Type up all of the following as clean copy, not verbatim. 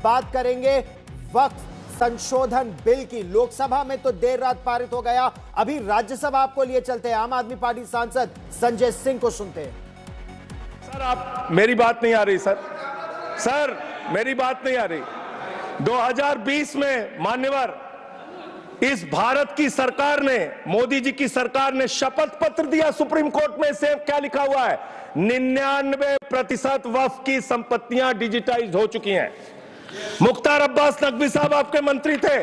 बात करेंगे वक्फ संशोधन बिल की। लोकसभा में तो देर रात पारित हो गया, अभी राज्यसभा आपको लिए चलते हैं। आम आदमी पार्टी सांसद संजय सिंह को सुनते हैं। सर, आप मेरी बात नहीं आ रही सर मेरी बात नहीं आ रही। 2020 में मान्यवर इस भारत की सरकार ने, मोदी जी की सरकार ने शपथ पत्र दिया सुप्रीम कोर्ट में। से क्या लिखा हुआ है? 99% वक्फ की संपत्तियां डिजिटाइज हो चुकी हैं। मुख्तार अब्बास नकवी साहब आपके मंत्री थे,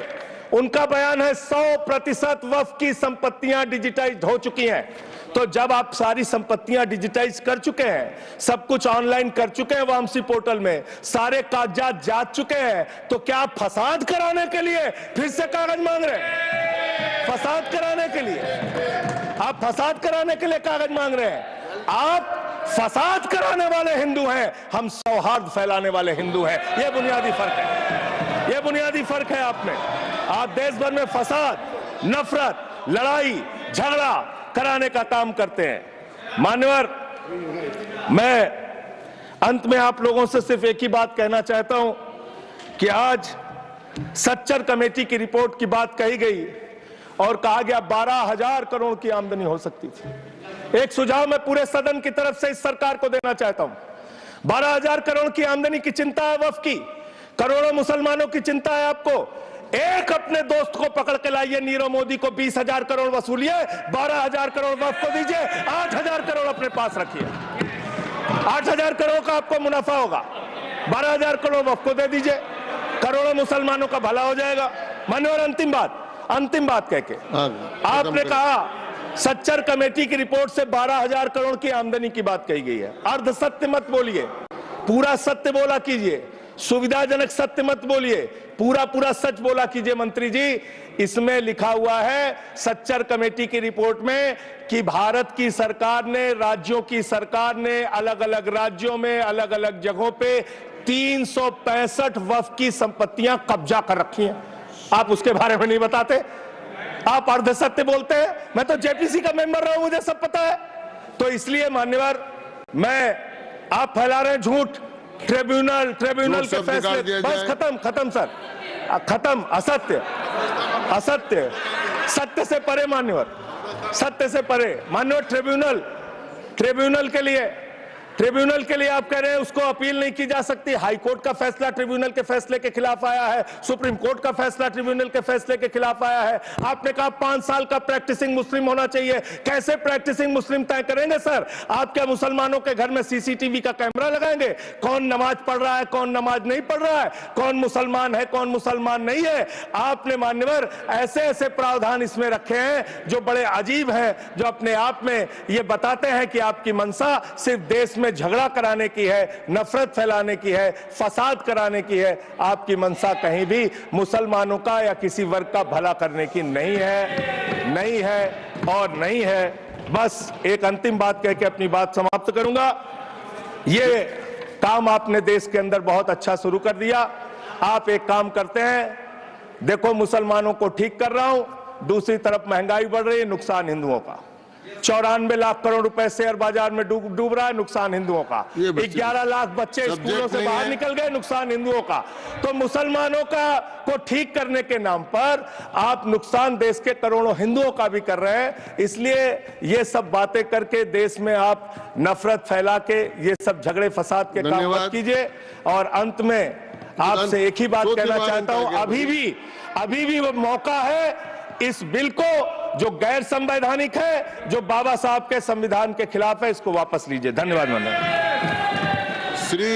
उनका बयान है 100% वक्फ की संपत्तियां डिजिटाइज हो चुकी हैं। तो जब आप सारी संपत्तियां डिजिटाइज कर चुके हैं, सब कुछ ऑनलाइन कर चुके हैं वामसी पोर्टल में, सारे कागजात जांच चुके हैं, तो क्या आप फसाद कराने के लिए फिर से कागज मांग रहे हैं? फसाद कराने के लिए आप फसाद कराने के लिए कागज मांग रहे हैं? आप फसाद कराने वाले हिंदू हैं, हम सौहार्द फैलाने वाले हिंदू हैं। यह बुनियादी फर्क है, यह बुनियादी फर्क है आप में। आप देश भर में फसाद, नफरत, लड़ाई, झगड़ा कराने का काम करते हैं। मान्यवर, मैं अंत में आप लोगों से सिर्फ एक ही बात कहना चाहता हूं कि आज सच्चर कमेटी की रिपोर्ट की बात कही गई और कहा गया 12,000 करोड़ की आमदनी हो सकती थी। एक सुझाव मैं पूरे सदन की तरफ से इस सरकार को देना चाहता हूं। 12,000 करोड़ की आमदनी की चिंता है वक्फ की, करोड़ों मुसलमानों की चिंता है आपको। एक अपने दोस्त को पकड़ के लाइए, नीरव मोदी को 20,000 करोड़ वसूलिए, 12,000 करोड़ वक्फ को दीजिए, 8,000 करोड़ अपने पास रखिए। 8,000 करोड़ का आपको मुनाफा होगा, 12,000 करोड़ वक्फ को दे दीजिए, करोड़ों मुसलमानों का भला हो जाएगा। मान्यवर, अंतिम बात कह के आपने कहा सच्चर कमेटी की रिपोर्ट से 12,000 करोड़ की आमदनी की बात कही गई है। अर्ध सत्य मत बोलिए, पूरा सत्य बोला कीजिए। सुविधाजनक सत्य मत बोलिए, पूरा सच बोला कीजिए। मंत्री जी, इसमें लिखा हुआ है सच्चर कमेटी की रिपोर्ट में कि भारत की सरकार ने, राज्यों की सरकार ने अलग अलग राज्यों में, अलग अलग जगहों पे 365 वक्फ की संपत्तियां कब्जा कर रखी हैं। आप उसके बारे में नहीं बताते, आप अर्ध सत्य बोलते हैं। मैं तो जेपीसी का मेंबर रहा हूं, मुझे सब पता है। तो इसलिए मान्यवर, आप फैला रहे हैं झूठ, ट्रिब्यूनल के फैसले, बस खत्म सर, खत्म। असत्य, सत्य से परे मान्यवर, सत्य से परे मान्यवर। ट्रिब्यूनल के लिए आप कह रहे हैं उसको अपील नहीं की जा सकती। हाई कोर्ट का फैसला ट्रिब्यूनल के फैसले के खिलाफ आया है, सुप्रीम कोर्ट का फैसला ट्रिब्यूनल के फैसले के खिलाफ आया है। आपने कहा 5 साल का प्रैक्टिसिंग मुस्लिम होना चाहिए। कैसे प्रैक्टिसिंग मुस्लिम तय करेंगे सर? आप क्या मुसलमानों के घर में सीसीटीवी का कैमरा लगाएंगे? कौन नमाज पढ़ रहा है, कौन नमाज नहीं पढ़ रहा है, कौन मुसलमान है, कौन मुसलमान नहीं है? आपने मान्यवर ऐसे प्रावधान इसमें रखे हैं जो बड़े अजीब हैं, जो अपने आप में ये बताते हैं कि आपकी मंशा सिर्फ देश में झगड़ा कराने की है, नफरत फैलाने की है, फसाद कराने की है। आपकी मंशा कहीं भी मुसलमानों का या किसी वर्ग का भला करने की नहीं है। बस एक अंतिम बात कह के अपनी बात समाप्त करूंगा। ये काम आपने देश के अंदर बहुत अच्छा शुरू कर दिया। आप एक काम करते हैं, देखो मुसलमानों को ठीक कर रहा हूं, दूसरी तरफ महंगाई बढ़ रही है, नुकसान हिंदुओं का। 94 लाख करोड़ रुपए शेयर बाजार में डूब रहा है, नुकसान हिंदुओं का। 11 लाख बच्चे स्कूलों से बाहर निकल गए, नुकसान हिंदुओं का। तो मुसलमानों को ठीक करने के नाम पर आप नुकसान देश के करोड़ों हिंदुओं का भी कर रहे हैं। इसलिए ये सब बातें करके देश में आप नफरत फैला के ये सब झगड़े फसाद के काम मत कीजिए। और अंत में आपसे एक ही बात कहना चाहता हूं, अभी भी वो मौका है इस बिल को जो गैर संवैधानिक है, जो बाबा साहब के संविधान के खिलाफ है, इसको वापस लीजिए। धन्यवाद। श्री